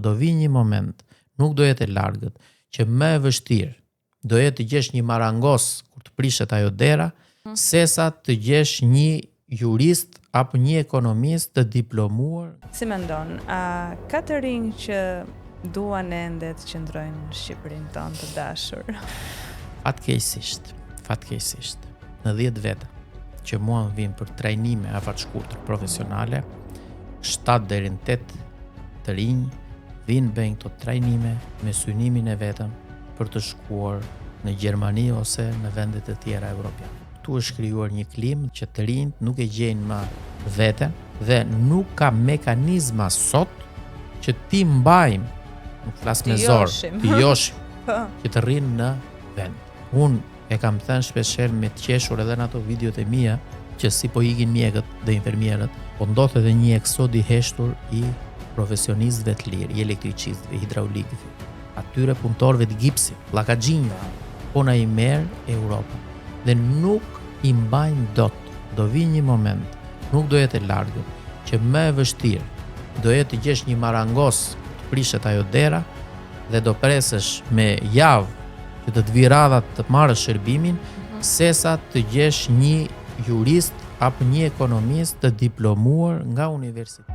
Do vi një moment, nuk do jetë e largët, që më e vështirë do jetë të gjesh një marangos kur të prishet ajo dera, sesa të gjesh një jurist apo një ekonomist të diplomuar. Si mendon, a ka të rinj që duan ende të qëndrojnë në Shqipërinë tonë të dashur? Fatkeqësisht, në 10 veta që mua më vinë për trajnime afatshkurtër profesionale, 7 deri në 8 të rinj vinë bëjnë këto trajnime me synimin e vetëm për të shkuar në Gjermani ose në vendet e tjera evropiane. Tu është krijuar një klimë që të rinjt nuk e gjejnë më veten dhe nuk ka mekanizma sot që ti mbajmë, nuk flas me zor, të joshim, që të rrinë në vend. Unë e kam thënë shpeshherë me të qeshur edhe në ato videot e mia që si po ikin mjekët dhe infermierët, po ndodh edhe një eksod i heshtur i profesionistëve të lirë, i elektricistëve, i hidraulikëve, atyre punëtorëve të gipsit, llakaxhinjve, po na i merr Europa dhe nuk i mbajnë dot. Do vi një moment, nuk do jetë e largët, që më e vështirë do jetë të gjesh një marangos të prishet ajo dera dhe do presësh me javë që të vi radha të marrësh shërbimin, sesa të gjesh një jurist apo një ekonomist të diplomuar nga universiteti.